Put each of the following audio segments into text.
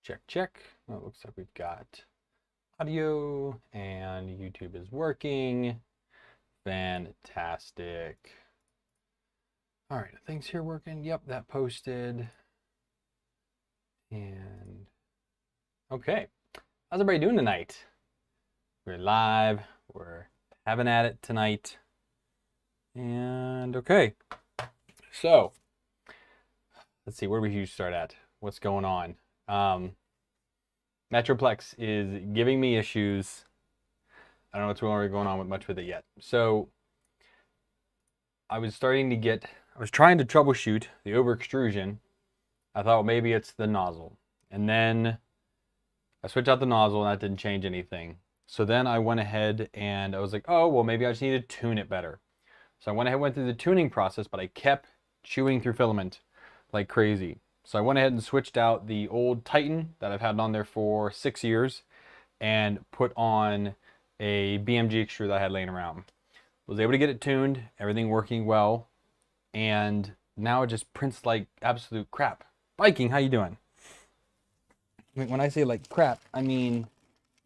Check, check. Well, it looks like we've got audio and YouTube is working. Fantastic. All right, things here working. Yep, that posted. And okay, how's everybody doing tonight? We're live. We're having at it tonight. And okay, so let's see, where we should start at. What's going on? Metroplex is giving me issues. I don't know what's really going on much with it yet. So I was trying to troubleshoot the over extrusion. I thought, well, maybe it's the nozzle. And then I switched out the nozzle and that didn't change anything. So then I went ahead and I was like, oh, well, maybe I just need to tune it better. So I went through the tuning process, but I kept chewing through filament like crazy. So I went ahead and switched out the old Titan that I've had on there for 6 years and put on a BMG extruder that I had laying around. Was able to get it tuned, everything working well, and now it just prints like absolute crap. Viking, how you doing? When I say like crap, I mean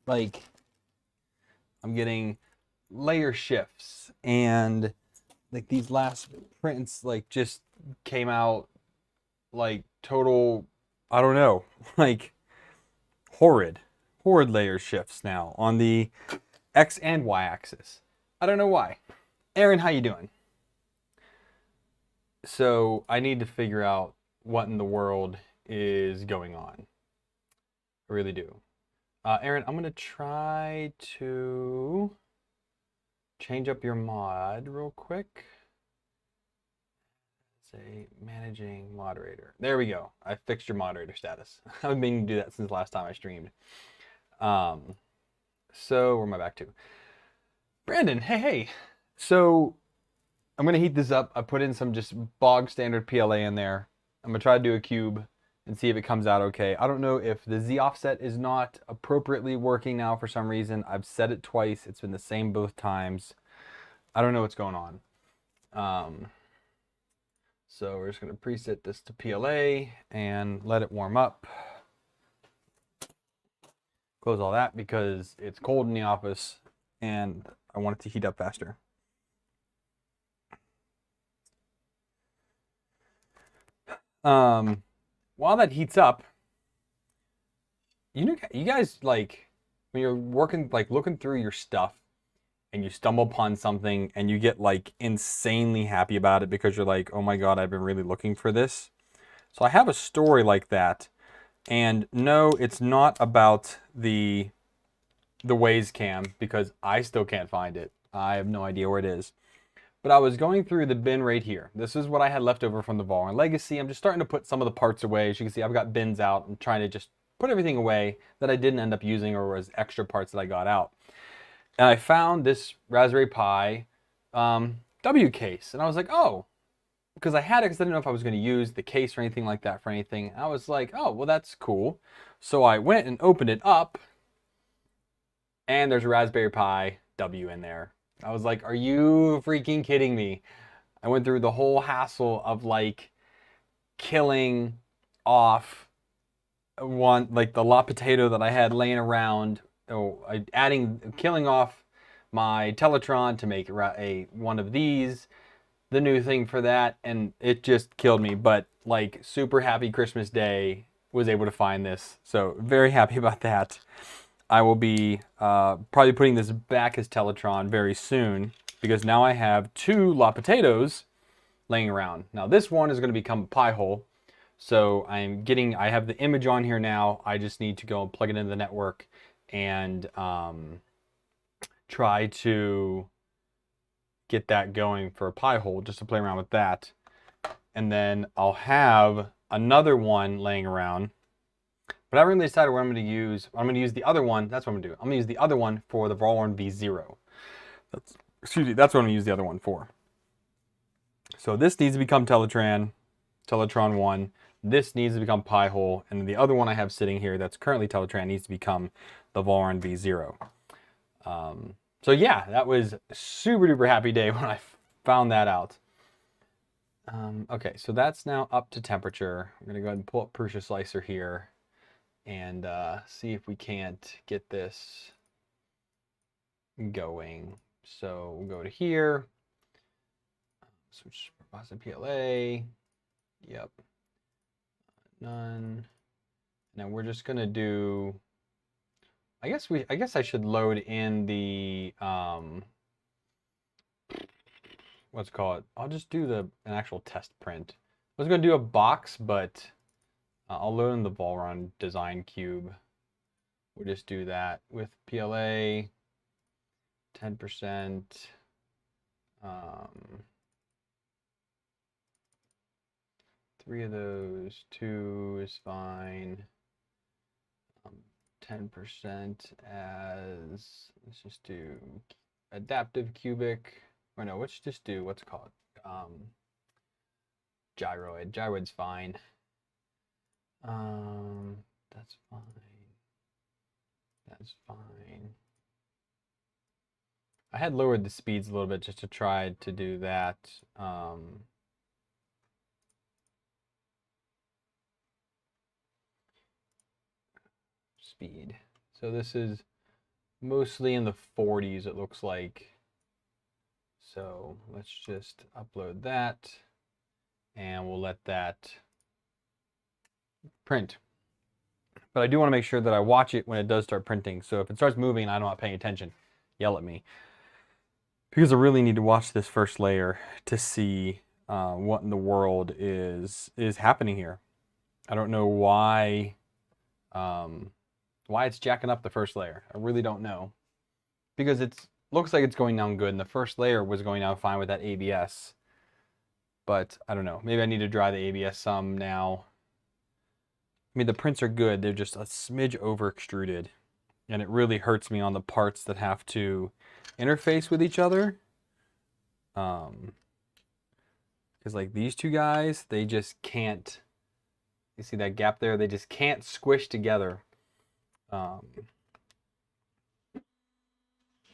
like I'm getting layer shifts, and like these last prints like just came out like total, I don't know, like horrid layer shifts now on the X and Y axis. I don't know why. Aaron, how you doing? So I need to figure out what in the world is going on. I really do. Aaron, I'm gonna try to change up your mod real quick. Say managing moderator. There we go. I fixed your moderator status. I've been meaning to do that since last time I streamed. So where am I back to? Brandon, hey. So I'm gonna heat this up. I put in some just bog standard PLA in there. I'm gonna try to do a cube and see if it comes out okay. I don't know if the Z offset is not appropriately working now for some reason. I've set it twice. It's been the same both times. I don't know what's going on. So we're just going to preset this to PLA and let it warm up. Close all that because it's cold in the office and I want it to heat up faster. While that heats up, you guys, like when you're working, like looking through your stuff and you stumble upon something and you get like insanely happy about it because you're like, oh my God, I've been really looking for this. So I have a story like that. And no, it's not about the Waze cam because I still can't find it. I have no idea where it is. But I was going through the bin right here. This is what I had left over from the Valorant Legacy. I'm just starting to put some of the parts away. As you can see, I've got bins out. I'm trying to just put everything away that I didn't end up using or was extra parts that I got out. And I found this Raspberry Pi W case. And I was like, oh, because I had it because I didn't know if I was going to use the case or anything like that for anything. I was like, oh, well, that's cool. So I went and opened it up. And there's a Raspberry Pi W in there. I was like, are you freaking kidding me? I went through the whole hassle of like killing off one, like the lot potato that I had laying around, killing off my Teletron to make one of these, the new thing for that, and it just killed me. But like super happy Christmas Day, was able to find this. So very happy about that. I will be probably putting this back as Teletron very soon because now I have 2 lot potatoes laying around. Now this one is going to become a pie hole. So I have the image on here now. I just need to go and plug it into the network and try to get that going for a pie hole just to play around with that. And then I'll have another one laying around. But I haven't really decided what I'm going to use. I'm going to use the other one. That's what I'm going to do. I'm going to use the other one for the Valorant V0. That's what I'm going to use the other one for. So this needs to become Teletron 1. This needs to become Pi-hole. And then the other one I have sitting here that's currently Teletron needs to become the Valorant V0. So yeah, that was a super duper happy day when I found that out. Okay, so that's now up to temperature. I'm going to go ahead and pull up Prusa Slicer here. and see if we can't get this going. So we'll go to here, switch process PLA. Yep, none. Now we're just gonna do. I guess I should load in the what's it called. I'll just do an actual test print. I was gonna do a box, but I'll load in the Volron design cube. We'll just do that with PLA, 10%. 3 of those, 2 is fine. 10% as, let's just do adaptive cubic, or no, let's just do, what's it called? Gyroid. Gyroid's fine. That's fine. That's fine. I had lowered the speeds a little bit just to try to do that. Speed. So this is mostly in the 40s, it looks like. So let's just upload that, and we'll let that print. But I do want to make sure that I watch it when it does start printing. So if it starts moving and I'm not paying attention, yell at me. Because I really need to watch this first layer to see what in the world is happening here. I don't know why it's jacking up the first layer. I really don't know. Because it looks like it's going down good, and the first layer was going down fine with that ABS. But I don't know. Maybe I need to dry the ABS some now. I mean, the prints are good. They're just a smidge over extruded. And it really hurts me on the parts that have to interface with each other. Because like these two guys, they just can't. You see that gap there? They just can't squish together.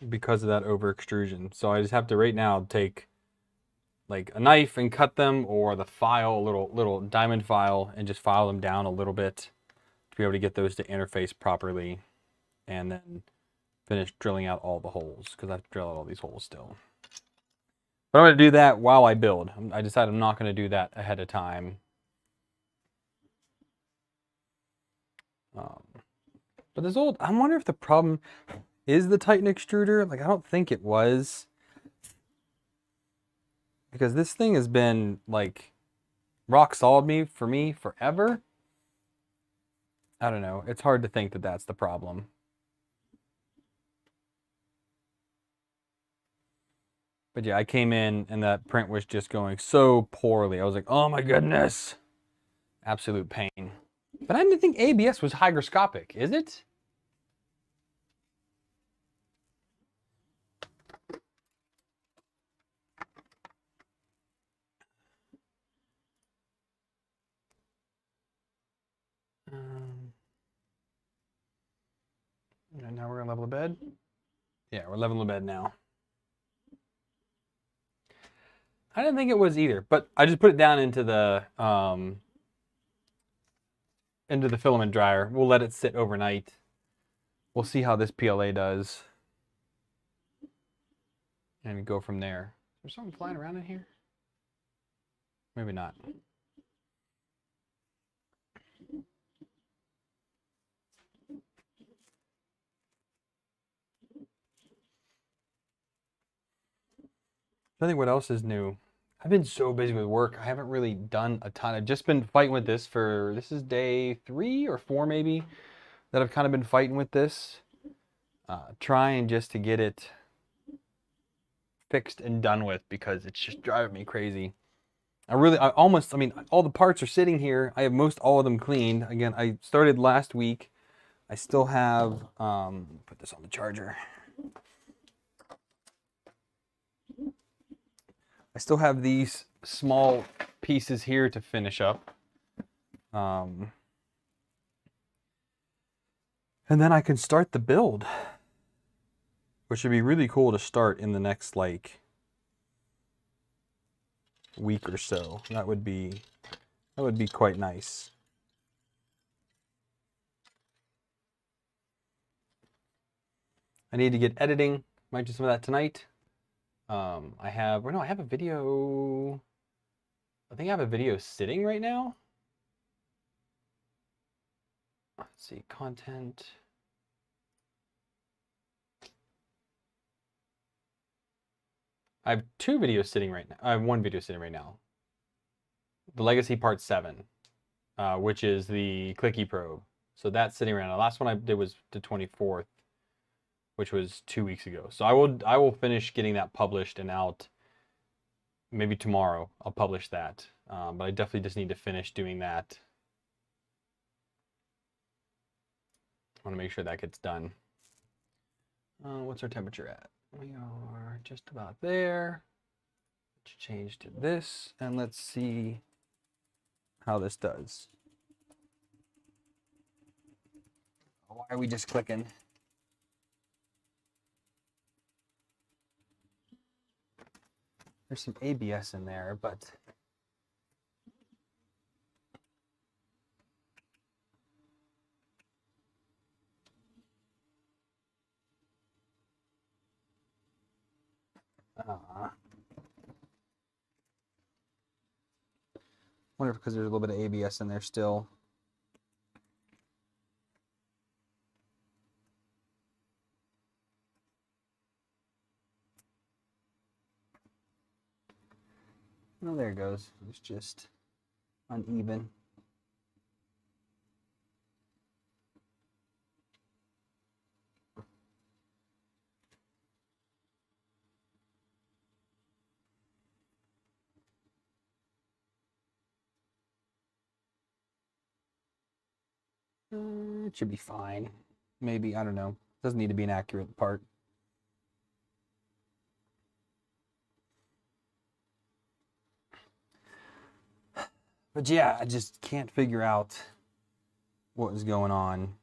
Because of that over extrusion. So I just have to right now take like a knife and cut them, or the file, a little diamond file, and just file them down a little bit to be able to get those to interface properly, and then finish drilling out all the holes, because I have to drill out all these holes still. But I'm going to do that while I build. I decided I'm not going to do that ahead of time. But this old, I wonder if the problem is the Titan extruder. Like, I don't think it was. Because this thing has been, like, rock solid for me forever. I don't know. It's hard to think that that's the problem. But yeah, I came in and that print was just going so poorly. I was like, oh my goodness. Absolute pain. But I didn't think ABS was hygroscopic, is it? And now we're gonna level the bed. Yeah, we're leveling the bed now. I didn't think it was either, but I just put it down into the filament dryer. We'll let it sit overnight. We'll see how this PLA does, and go from there. Is there something flying around in here? Maybe not. I think what else is new. I've been so busy with work. I haven't really done a ton. I've just been fighting with this this is day 3 or 4 maybe, that I've kind of been fighting with this. Trying just to get it fixed and done with, because it's just driving me crazy. I mean, all the parts are sitting here. I have all of them cleaned. Again, I started last week. I still have, put this on the charger. I still have these small pieces here to finish up. And then I can start the build, which would be really cool to start in the next, like, week or so. That would be quite nice. I need to get editing. Might do some of that tonight. I have a video. I think I have a video sitting right now. Let's see, content. I have 2 videos sitting right now. I have 1 video sitting right now. The Legacy Part 7, which is the clicky probe. So that's sitting right now. The last one I did was the 24th, which was 2 weeks ago. So I will finish getting that published and out. Maybe tomorrow I'll publish that. But I definitely just need to finish doing that. I want to make sure that gets done. What's our temperature at? We are just about there. Let's change to this and let's see how this does. Why are we just clicking? There's some ABS in there, but wonder if because there's a little bit of ABS in there still. Oh, there it goes. It's just uneven. It should be fine. Maybe, I don't know. Doesn't need to be an accurate part. But yeah, I just can't figure out what was going on.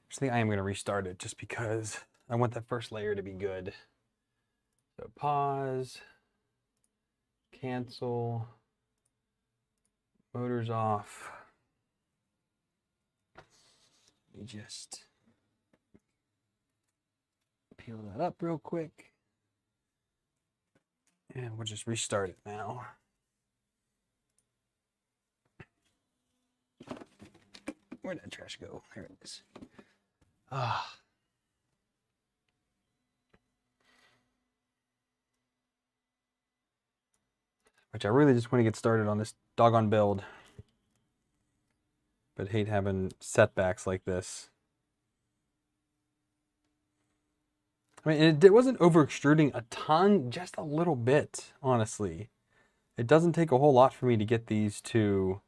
I think I am going to restart it just because I want that first layer to be good. So pause, cancel, motors off. Let me just peel that up real quick. And we'll just restart it now. Where'd that trash go? There it is. Which I really just want to get started on this doggone build. But hate having setbacks like this. I mean, it wasn't over extruding a ton, just a little bit, honestly. It doesn't take a whole lot for me to get these to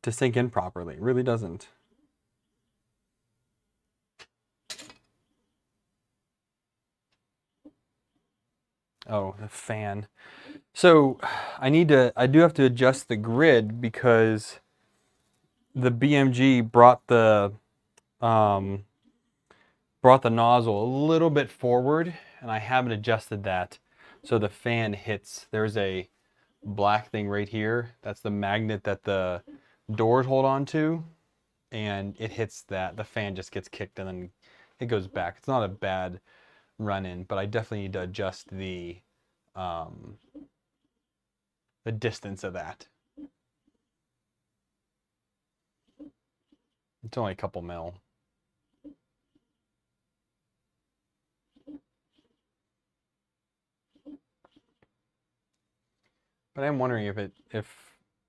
sink in properly. It really doesn't. Oh, the fan. So I do have to adjust the grid because the BMG brought the nozzle a little bit forward and I haven't adjusted that. So the fan hits, there's a black thing right here. That's the magnet that the doors hold on to, and it hits that. The fan just gets kicked and then it goes back. It's not a bad run-in, but I definitely need to adjust the distance of that. It's only a couple mil. But I'm wondering if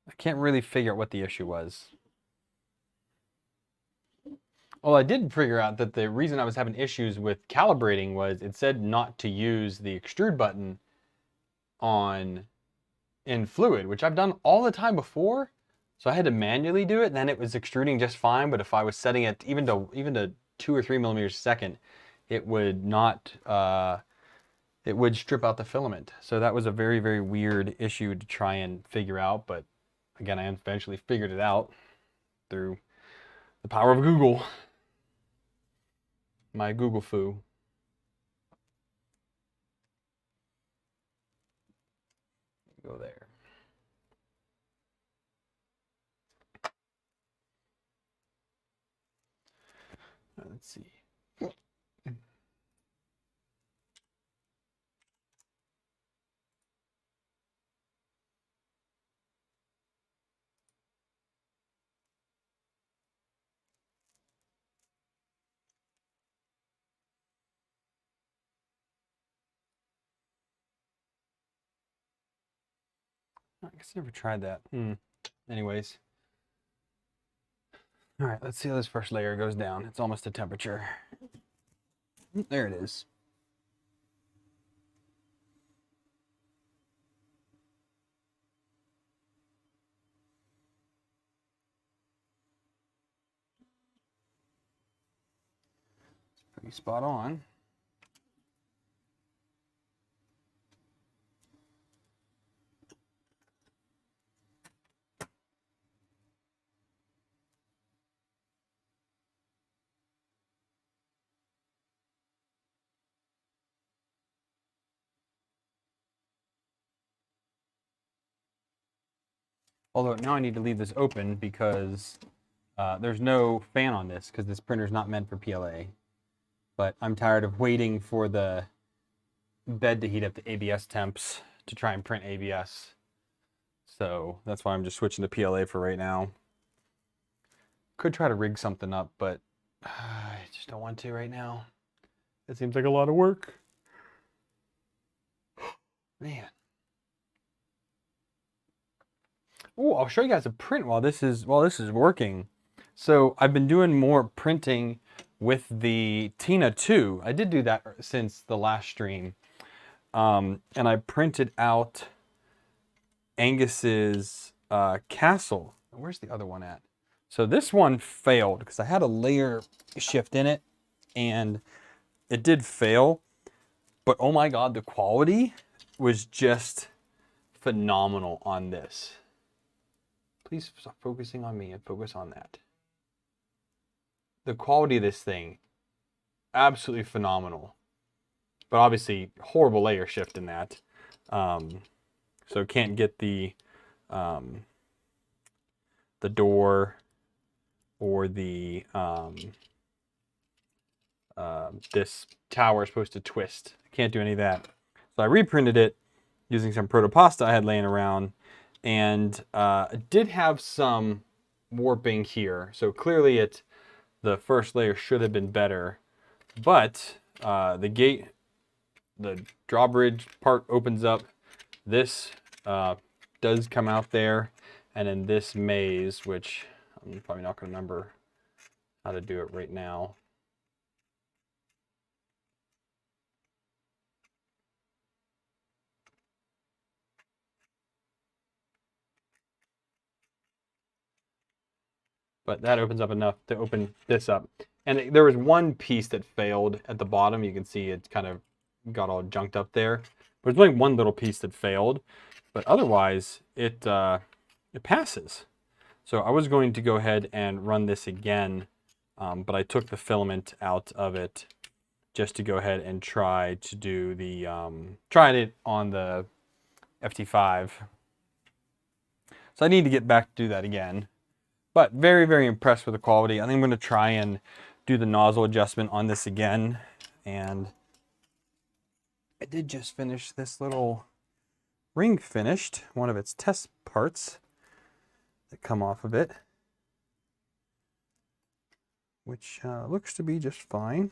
I can't really figure out what the issue was. Well, I did figure out that the reason I was having issues with calibrating was it said not to use the extrude button in fluid, which I've done all the time before. So I had to manually do it, and then it was extruding just fine. But if I was setting it even to 2 or 3 millimeters a second, it would not. It would strip out the filament. So that was a very, very weird issue to try and figure out. But again, I eventually figured it out through the power of Google. my Google foo. Go there. Let's see. I guess I never tried that. Anyways. All right, let's see how this first layer goes down. It's almost to temperature. There it is. It's pretty spot on. Although now I need to leave this open because there's no fan on this because this printer is not meant for PLA. But I'm tired of waiting for the bed to heat up to ABS temps to try and print ABS. So that's why I'm just switching to PLA for right now. Could try to rig something up, but I just don't want to right now. It seems like a lot of work. Man. Oh, I'll show you guys a print while this is working. So I've been doing more printing with the Tina 2. I did do that since the last stream. And I printed out Angus's castle. Where's the other one at? So this one failed because I had a layer shift in it and it did fail. But oh my God, the quality was just phenomenal on this. Please stop focusing on me and focus on that. The quality of this thing, absolutely phenomenal. But obviously, horrible layer shift in that. So can't get the door or the this tower is supposed to twist. Can't do any of that. So I reprinted it using some protopasta I had laying around. And it did have some warping here. So clearly the first layer should have been better. But the drawbridge part opens up. This does come out there. And then this maze, which I'm probably not going to remember how to do it right now. But that opens up enough to open this up. And there was one piece that failed at the bottom. You can see it kind of got all junked up there. But there's only one little piece that failed. But otherwise, it passes. So I was going to go ahead and run this again. But I took the filament out of it just to go ahead and try to do the, tried it on the FT-5. So I need to get back to do that again. But very, very impressed with the quality. I think I'm going to try and do the nozzle adjustment on this again. And I did just finish this little ring finished, one of its test parts that come off of it, which looks to be just fine.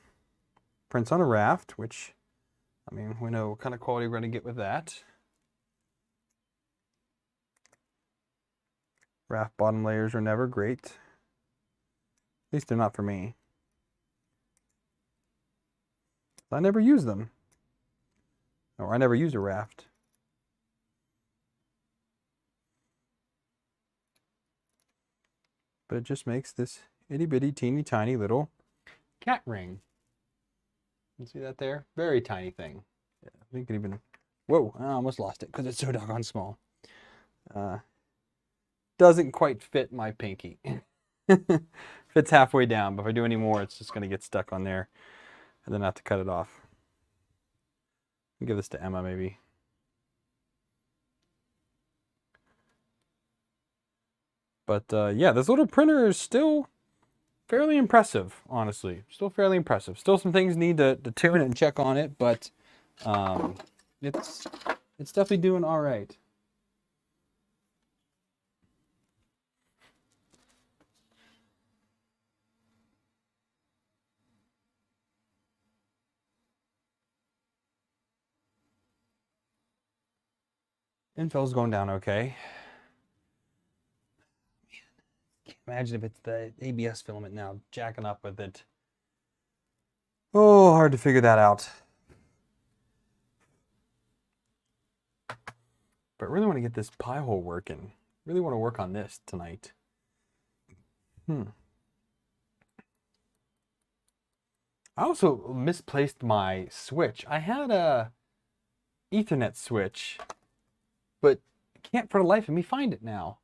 Prints on a raft, which, I mean, we know what kind of quality we're going to get with that. Raft bottom layers are never great. At least they're not for me. I never use them. Or I never use a raft. But it just makes this itty bitty teeny tiny little cat ring. You see that there? Very tiny thing. Yeah, I think it even... Whoa, I almost lost it because it's so doggone small. Doesn't quite fit my pinky. Fits halfway down, but if I do any more, it's just going to get stuck on there. and then have to cut it off. I'll give this to Emma maybe. But yeah, this little printer is still fairly impressive, honestly. Still fairly impressive. Still some things need to tune and check on it, but it's definitely doing all right. Infel's going down okay. Can't imagine if it's the ABS filament now, jacking up with it. Oh, hard to figure that out. But I really want to get this pie hole working. Really want to work on this tonight. I also misplaced my switch. I had a Ethernet switch, but can't for the life of me find it now.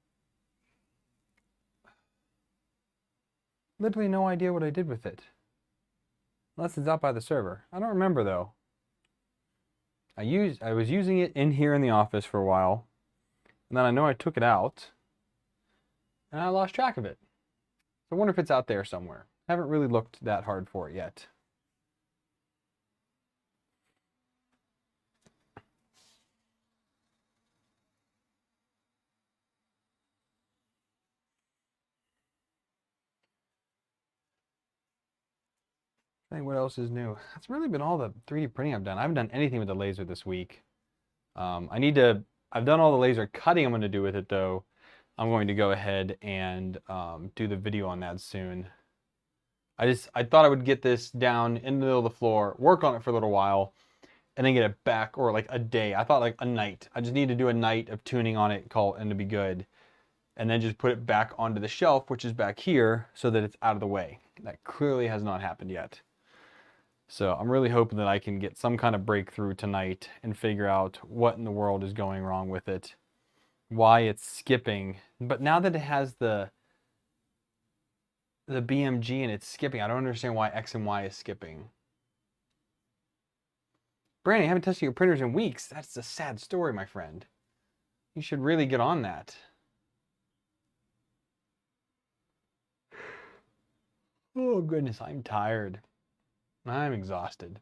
Literally no idea what I did with it. Unless it's out by the server. I don't remember though. I was using it in here in the office for a while, and then I know I took it out, and I lost track of it. So I wonder if it's out there somewhere. Haven't really looked that hard for it yet. I think what else is new? That's really been all the 3D printing I've done. I haven't done anything with the laser this week. I've done all the laser cutting I'm going to do with it though. I'm going to go ahead and do the video on that soon. I thought I would get this down in the middle of the floor, work on it for a little while, and then get it back, or like a day. I thought like a night. I just need to do a night of tuning on it, call it, and to be good. And then just put it back onto the shelf, which is back here, so that it's out of the way. That clearly has not happened yet. So I'm really hoping that I can get some kind of breakthrough tonight and figure out what in the world is going wrong with it, why it's skipping. But now that it has the BMG and it's skipping, I don't understand why X and Y is skipping. Brandon, you haven't tested your printers in weeks. That's a sad story, my friend. You should really get on that. Oh goodness, I'm tired. I'm exhausted.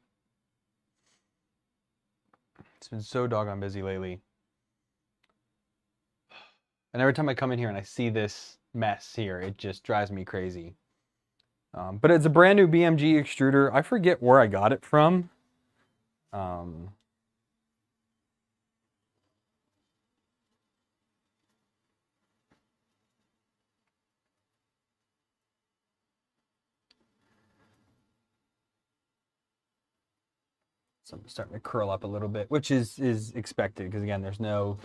It's been so doggone busy lately. And every time I come in here and I see this mess here, it just drives me crazy. But it's a brand new BMG extruder. I forget where I got it from. So I'm starting to curl up a little bit, which is expected because again, there's no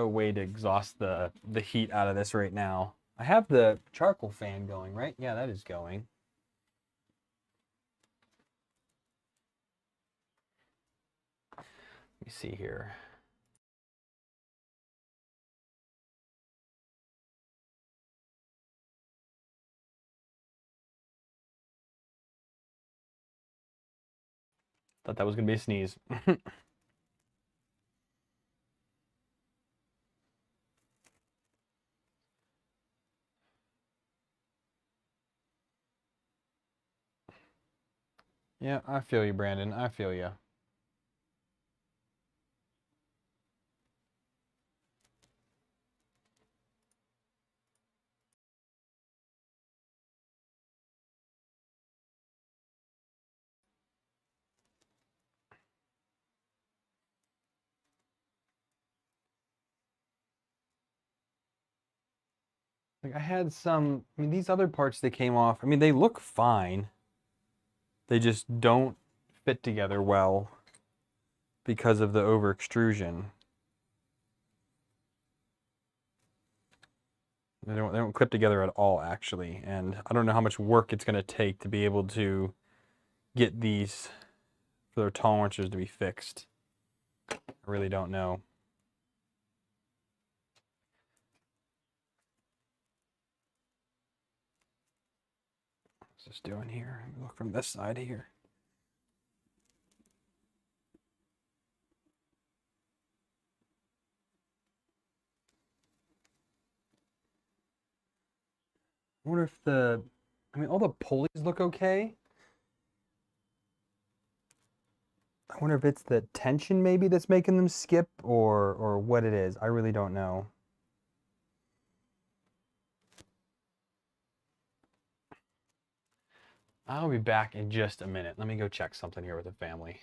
way to exhaust the heat out of this right now. I have the charcoal fan going, right? Yeah, that is going. Let me see here. Thought that was gonna be a sneeze. Yeah, I feel you, Brandon. I feel you. Like I had some, I mean, these other parts that came off, I mean, they look fine. They just don't fit together well because of the over extrusion. They don't clip together at all, actually. And I don't know how much work it's going to take to be able to get these for their tolerances to be fixed. I really don't know. Let's this doing here? Look from this side here. I wonder if I mean, all the pulleys look okay. I wonder if it's the tension maybe that's making them skip or what it is. I really don't know. I'll be back in just a minute. Let me go check something here with the family.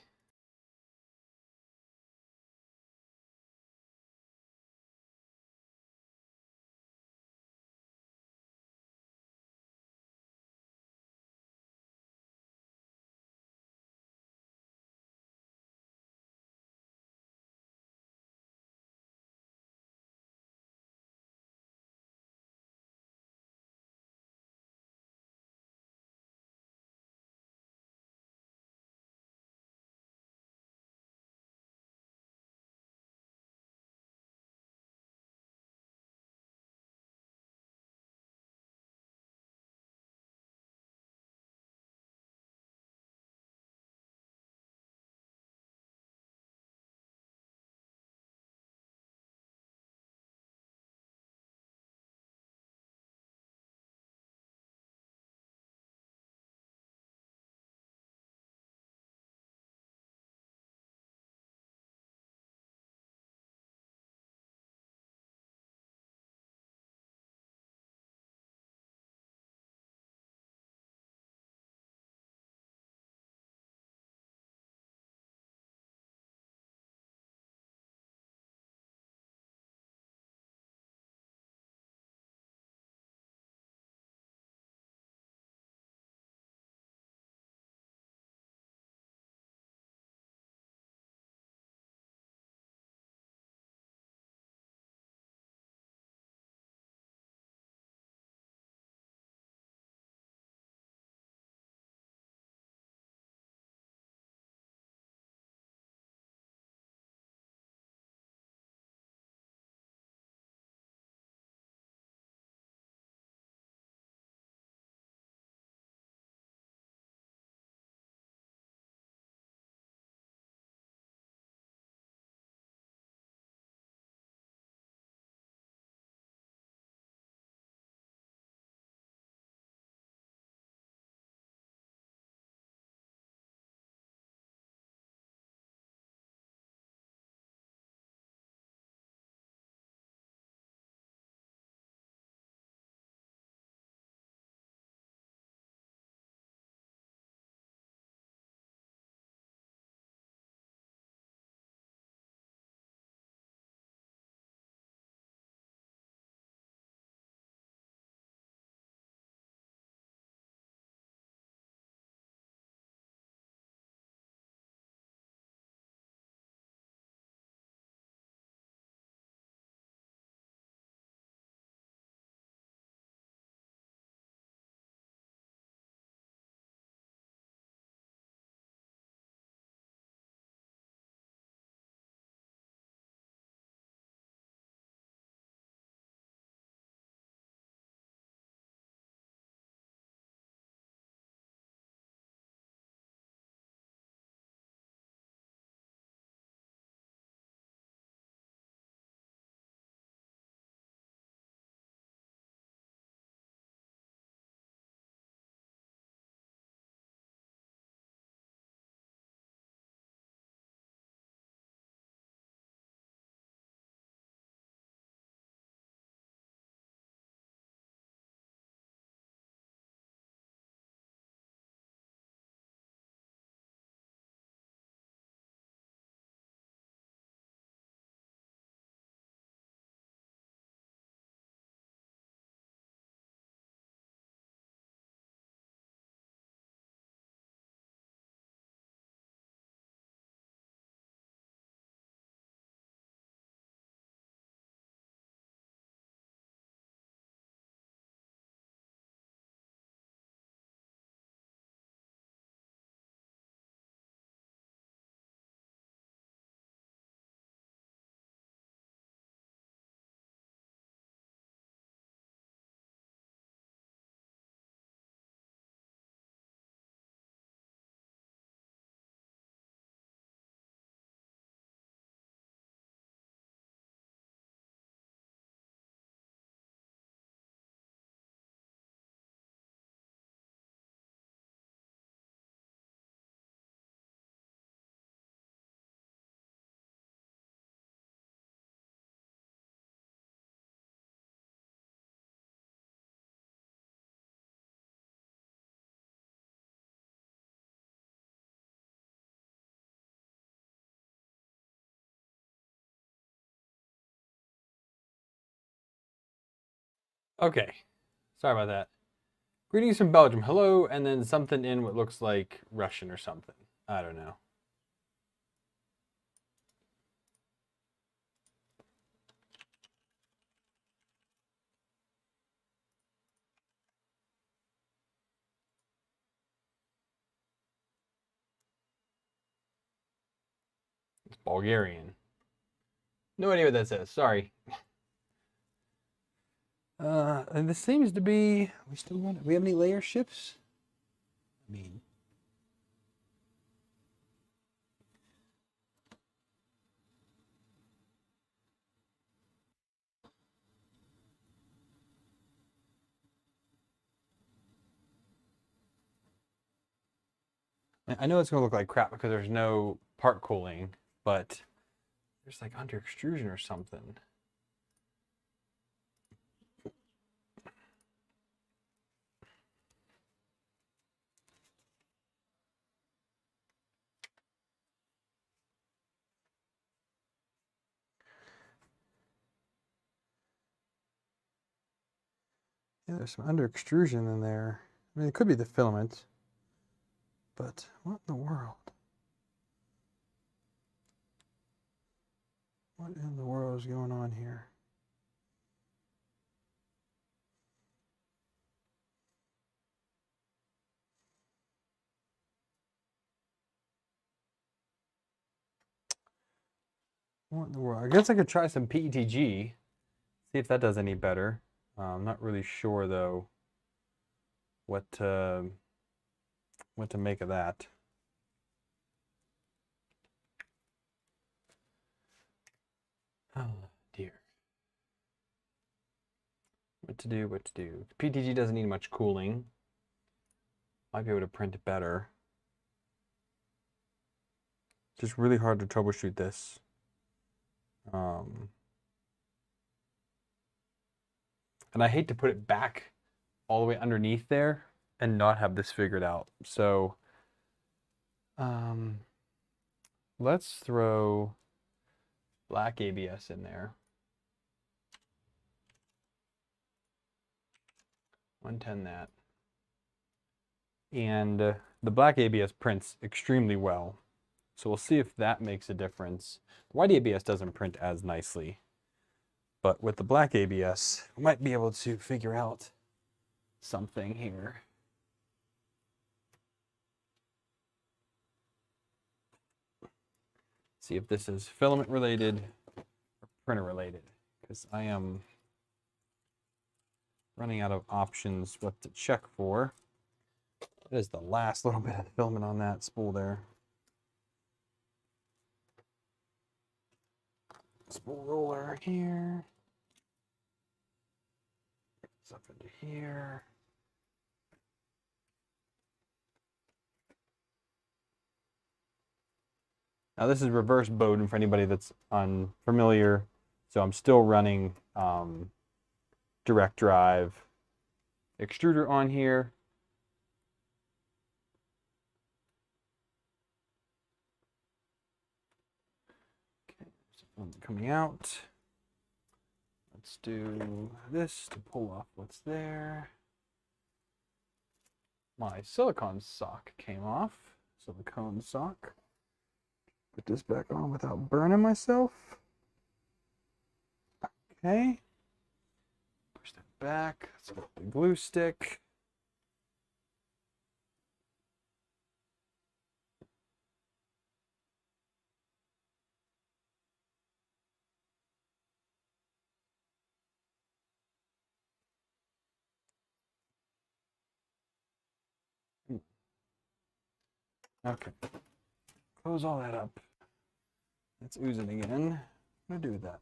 Okay, sorry about that. Greetings from Belgium. Hello, and then something in what looks like Russian or something. I don't know. It's Bulgarian. No idea what that says. Sorry. And this seems to be. We still want. Do we have any layer shifts? I mean, I know it's gonna look like crap because there's no part cooling, but there's like under extrusion or something. Yeah, there's some under extrusion in there. I mean, it could be the filament, but what in the world? What in the world is going on here? What in the world? I guess I could try some PETG, see if that does any better. I'm not really sure though what to make of that. Oh dear. What to do, what to do. PETG doesn't need much cooling. Might be able to print it better. Just really hard to troubleshoot this. And I hate to put it back all the way underneath there and not have this figured out. So let's throw black ABS in there. 110 that. And the black ABS prints extremely well. So we'll see if that makes a difference. The white ABS doesn't print as nicely. But with the black ABS, we might be able to figure out something here. See if this is filament related or printer related, because I am running out of options what to check for. That is the last little bit of filament on that spool there. Spool roller here. It's up into here. Now this is reverse Bowden for anybody that's unfamiliar. So I'm still running direct drive extruder on here. Okay, so coming out. Let's do this to pull off what's there. My silicone sock came off. Silicone sock. Put this back on without burning myself. Okay. Push that back. Let's get the glue stick. Okay. Close all that up. It's oozing again. What do I do with that?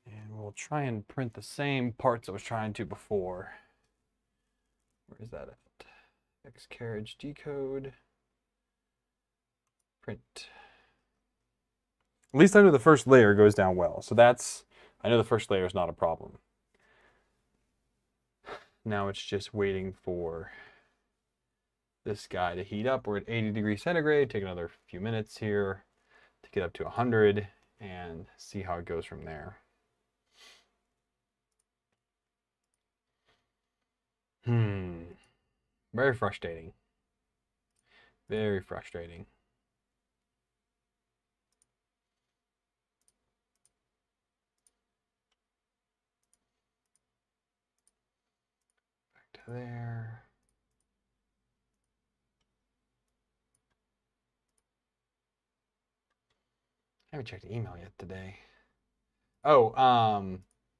And we'll try and print the same parts I was trying to before. Where is that at? X carriage decode. Print. At least I know the first layer goes down well. So that's, I know the first layer is not a problem. Now it's just waiting for this guy to heat up. We're at 80 degrees centigrade. Take another few minutes here to get up to 100. and see how it goes from there. Very frustrating. Very frustrating. Back to there. I haven't checked email yet today. Oh,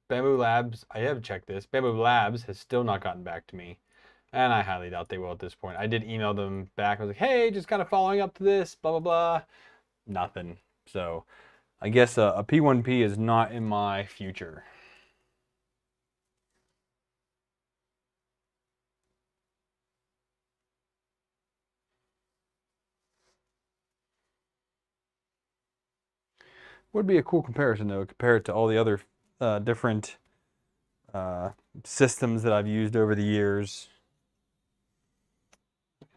Bamboo Labs, I have checked this. Bamboo Labs has still not gotten back to me. And I highly doubt they will at this point. I did email them back. I was like, hey, just kind of following up to this, blah, blah, blah. Nothing. So I guess a P1P is not in my future. Would be a cool comparison, though, compared to all the other different systems that I've used over the years.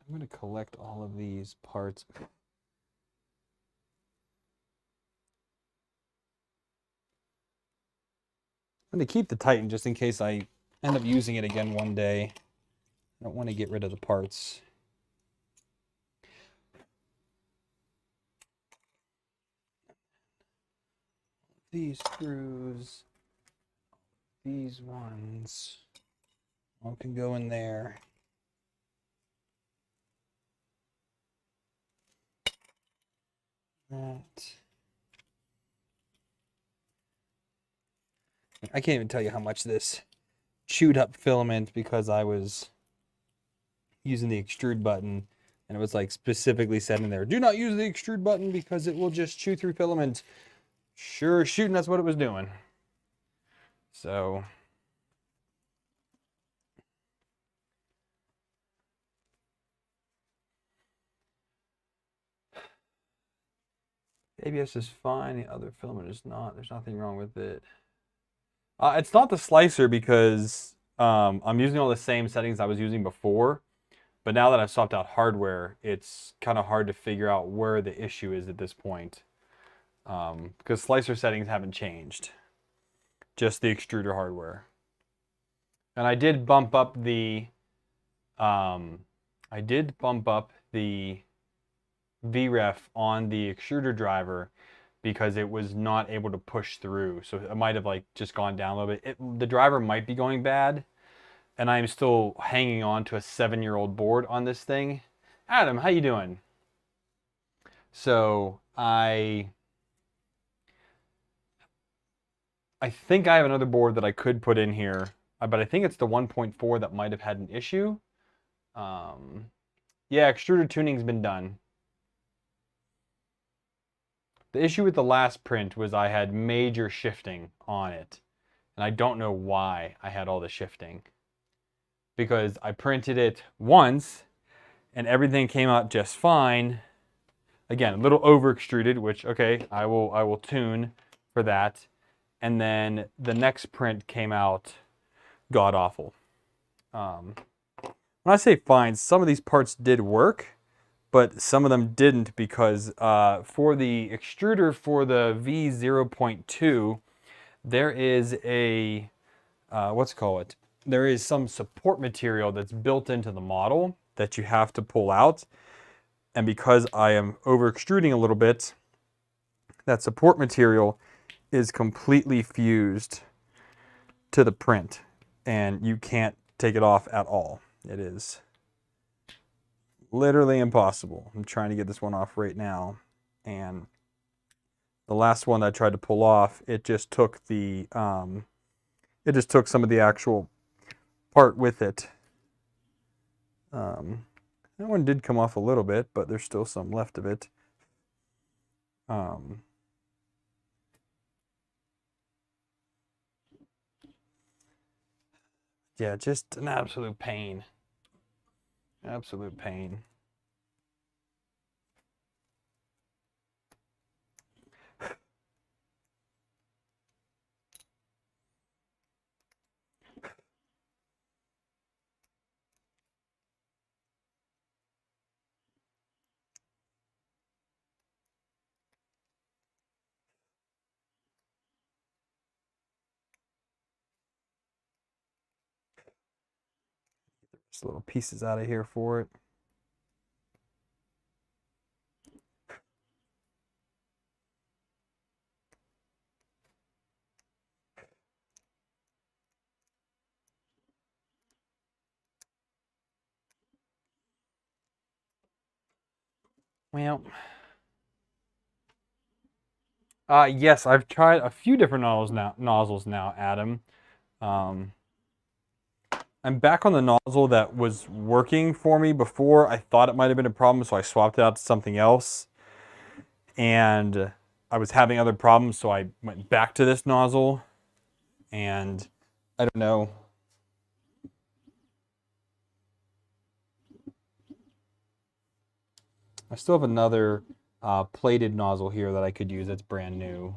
I'm going to collect all of these parts. I'm going to keep the Titan just in case I end up using it again one day. I don't want to get rid of the parts. These screws, these ones, all can go in there. That. I can't even tell you how much this chewed up filament because I was using the extrude button and it was like specifically said in there, do not use the extrude button because it will just chew through filament. Sure shooting, that's what it was doing. So ABS is fine, the other filament is not. There's nothing wrong with it. It's not the slicer because I'm using all the same settings I was using before. But now that I've swapped out hardware, it's kind of hard to figure out where the issue is at this point. Because slicer settings haven't changed. Just the extruder hardware. And I did bump up the VREF on the extruder driver because it was not able to push through. So it might have like just gone down a little bit. The driver might be going bad. And I'm still hanging on to a 7-year-old board on this thing. Adam, how you doing? So I think I have another board that I could put in here, but I think it's the 1.4 that might have had an issue. Yeah, extruder tuning's been done. The issue with the last print was I had major shifting on it. And I don't know why I had all the shifting. Because I printed it once and everything came out just fine. Again, a little over extruded, which okay, I will tune for that. And then the next print came out god awful. When I say fine, some of these parts did work, but some of them didn't because for the extruder for the V0.2, there is a there is some support material that's built into the model that you have to pull out. And because I am over extruding a little bit, that support material is completely fused to the print and you can't take it off at all. It is literally impossible. I'm trying to get this one off right now. And the last one I tried to pull off, it just took some of the actual part with it. That one did come off a little bit, but there's still some left of it. Yeah, just an absolute pain. Absolute pain. Just little pieces out of here for it. Well, yes, I've tried a few different nozzles now, Adam. Um, I'm back on the nozzle that was working for me before. I thought it might have been a problem, so I swapped it out to something else. And I was having other problems, so I went back to this nozzle. And I don't know. I still have another plated nozzle here that I could use that's brand new.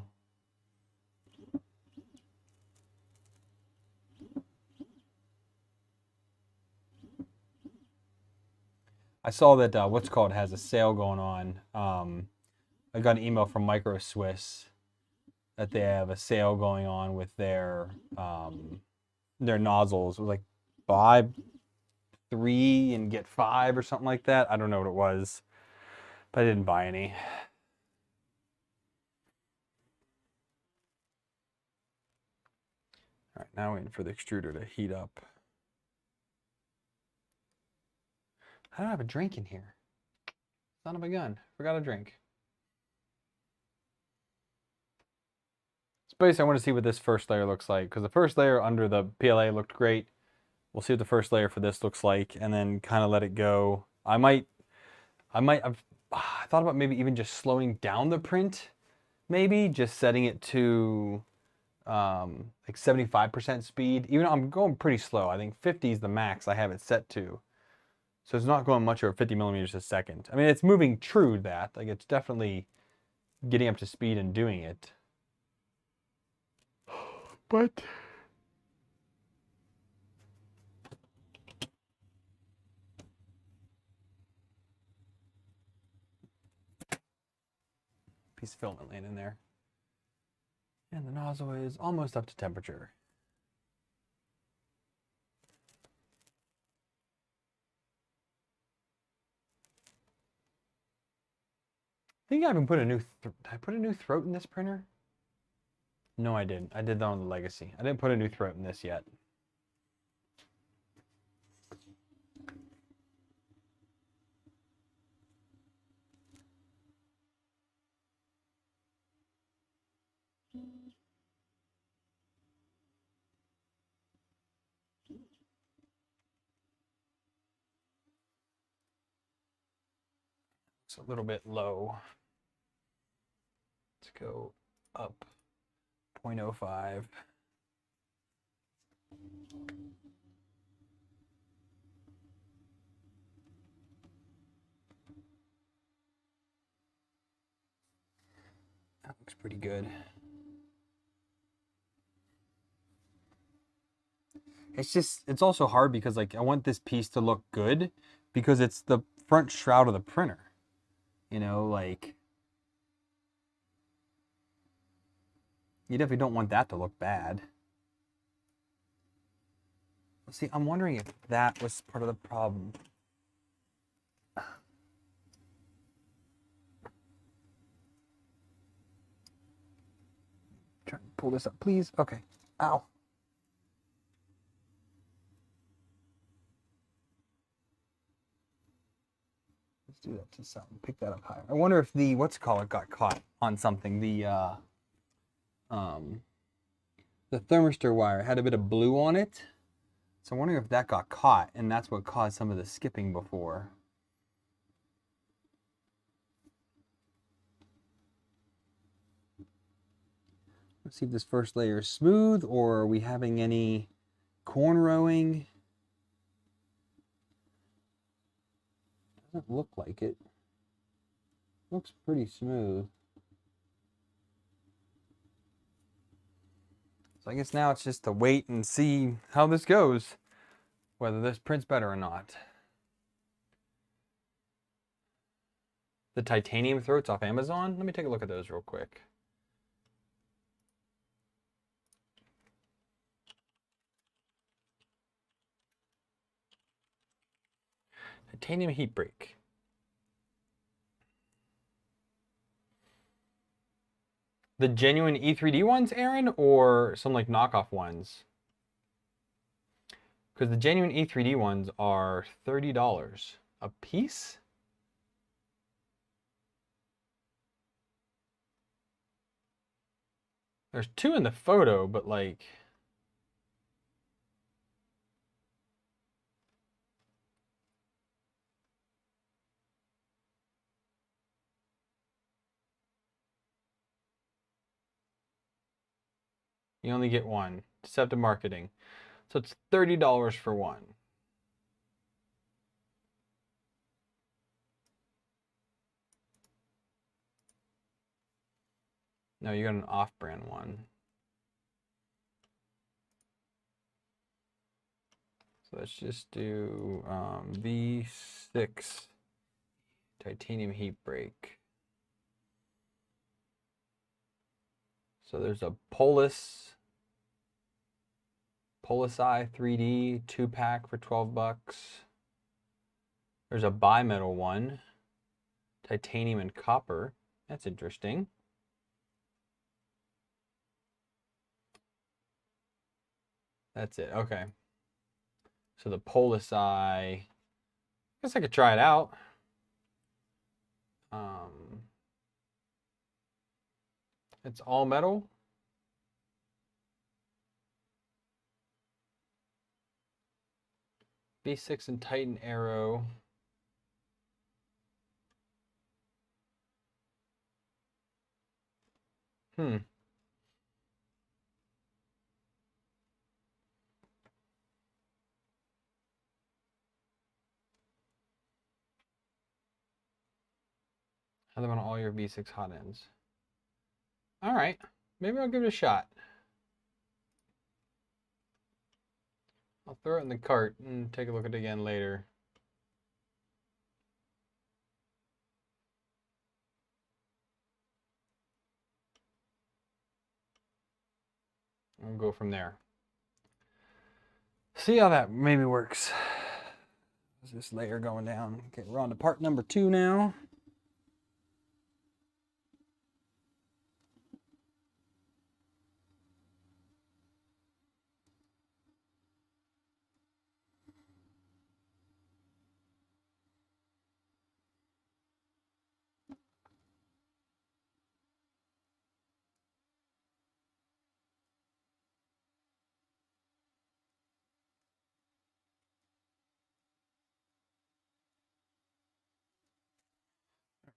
I saw that what's called has a sale going on. I got an email from Micro Swiss that they have a sale going on with their nozzles. It was like buy 3 and get 5 or something like that. I don't know what it was, but I didn't buy any. All right, now waiting for the extruder to heat up. I don't have a drink in here. Son of a gun. Forgot a drink. So basically, I want to see what this first layer looks like, because the first layer under the PLA looked great. We'll see what the first layer for this looks like, and then kind of let it go. I thought about maybe even just slowing down the print, maybe just setting it to like 75% speed. Even though I'm going pretty slow. I think 50 is the max I have it set to. So it's not going much over 50 millimeters a second. I mean, it's moving true to that. Like, it's definitely getting up to speed and doing it. But piece of filament laying in there. And the nozzle is almost up to temperature. I think I even put a new, did I put a new throat in this printer? No, I didn't. I did that on the Legacy. I didn't put a new throat in this yet. It's a little bit low. Let's go up 0.05. That looks pretty good. It's also hard because, like, I want this piece to look good because it's the front shroud of the printer. You know, like, you definitely don't want that to look bad. See, I'm wondering if that was part of the problem. Try and pull this up, please. Okay. Ow. Let's do that to something. Pick that up higher. I wonder if the what's called got caught on something. The thermistor wire had a bit of blue on it. So I'm wondering if that got caught and that's what caused some of the skipping before. Let's see if this first layer is smooth, or are we having any cornrowing? Doesn't look like it. Looks pretty smooth. So I guess now it's just to wait and see how this goes, whether this prints better or not. The titanium throats off Amazon? Let me take a look at those real quick. Titanium heat break. The genuine E3D ones, Aaron, or some like knockoff ones? Because the genuine E3D ones are $30 a piece. There's two in the photo, but like... You only get one. Deceptive marketing. So it's $30 for one. No, you got an off-brand one. So let's just do V6 titanium heat break. So there's a Polisi 3D 2-pack for $12. There's a bimetal one, titanium and copper. That's interesting. That's it. Okay. So the Polisi, I guess I could try it out. It's all metal. V6 and Titan Arrow. How about all your V6 hot ends? All right, maybe I'll give it a shot. I'll throw it in the cart and take a look at it again later. I'll go from there. See how that maybe works. Is this layer going down? Okay, we're on to part number 2 now.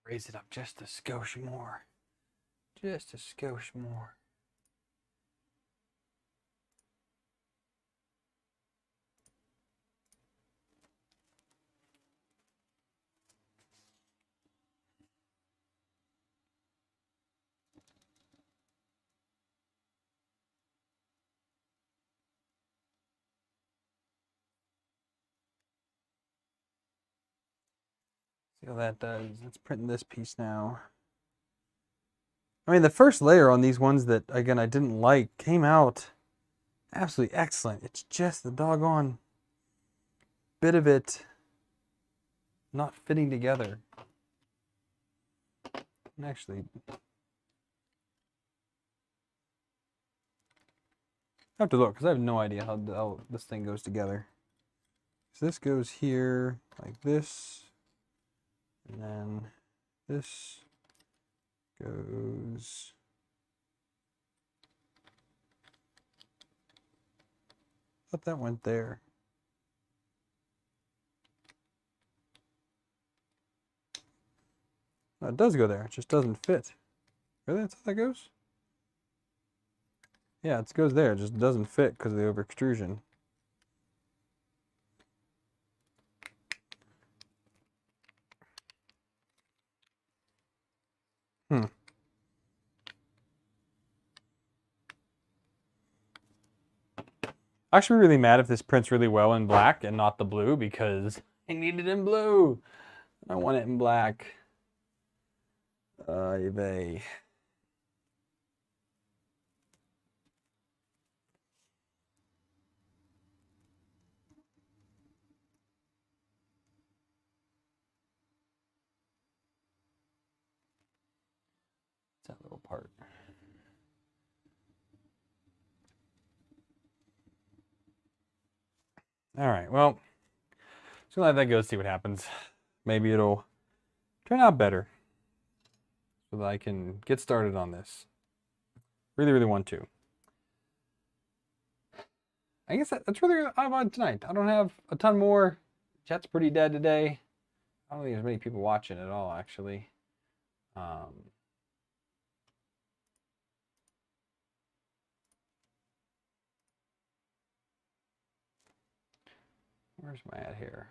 Raise it up just a skosh more. Just a skosh more. See how that does. Let's print this piece now. I mean, the first layer on these ones that, again, I didn't like came out absolutely excellent. It's just the doggone bit of it not fitting together. And actually, I have to look because I have no idea how this thing goes together. So this goes here like this, and then this goes I thought that went there. No, it does go there. It just doesn't fit. Really? That's how that goes? Yeah, it goes there. It just doesn't fit because of the over extrusion. I'm actually really mad if this prints really well in black and not the blue because I need it in blue. I want it in black. eBay. that little part. All right, well, just gonna let that go, see what happens. Maybe it'll turn out better so that I can get started on this. Really, really want to. I guess that's really all about tonight. I don't have a ton more. Chat's pretty dead today. I don't think there's many people watching at all, actually. Where's my ad here?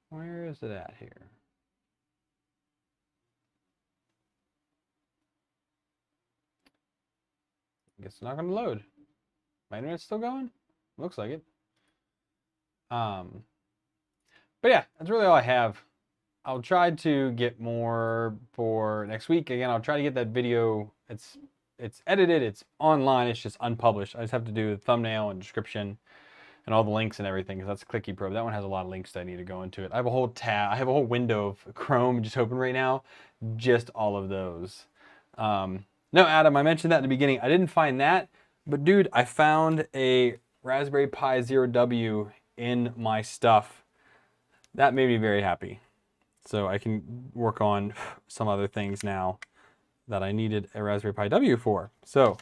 Where is it at here? I guess it's not going to load. My internet's still going? Looks like it. But yeah, that's really all I have. I'll try to get more for next week. Again, I'll try to get that video. It's edited, it's online, it's just unpublished. I just have to do the thumbnail and description and all the links and everything, because that's Clicky Pro. That one has a lot of links that I need to go into it. I have a whole tab, I have a whole window of Chrome just open right now, just all of those. No, Adam, I mentioned that in the beginning. I didn't find that, but dude, I found a Raspberry Pi Zero W in my stuff. That made me very happy. So I can work on some other things now that I needed a Raspberry Pi W for. So,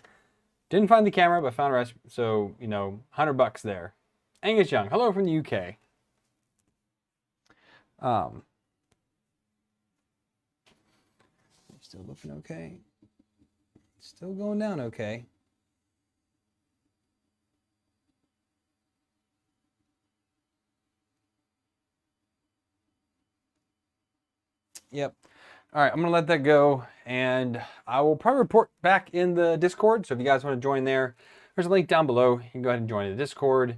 didn't find the camera, but found a Raspberry, so, you know, $100 there. Angus Young, hello from the UK. Still looking okay. Still going down okay. Yep. All right, I'm gonna let that go, and I will probably report back in the Discord. So if you guys want to join there, there's a link down below. You can go ahead and join the Discord.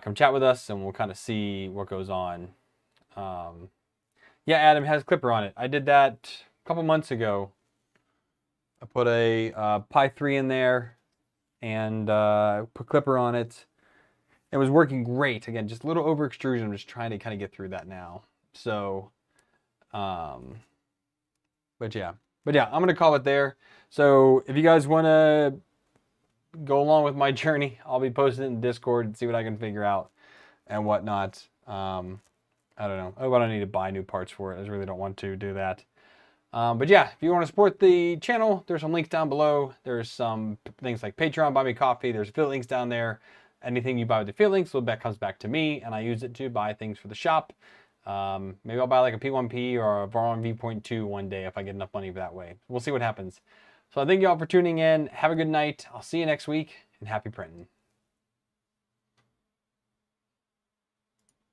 Come chat with us, and we'll kind of see what goes on. Yeah, Adam has Clipper on it. I did that a couple months ago. I put a Pi 3 in there and put Clipper on it. It was working great. Again, just a little over extrusion. I'm just trying to kind of get through that now. So, but yeah, I'm gonna call it there. So if you guys want to go along with my journey, I'll be posting it in Discord and see what I can figure out and whatnot. I don't know. I don't need to buy new parts for it. I just really don't want to do that. But yeah, if you want to support the channel, there's some links down below. There's some things like Patreon, Buy Me Coffee. There's affiliate links down there. Anything you buy with the affiliate links, that comes back to me, and I use it to buy things for the shop. Maybe I'll buy like a P1P or a Varon V.2 one day if I get enough money that way. We'll see what happens. So I thank you all for tuning in. Have a good night. I'll see you next week, and happy printing.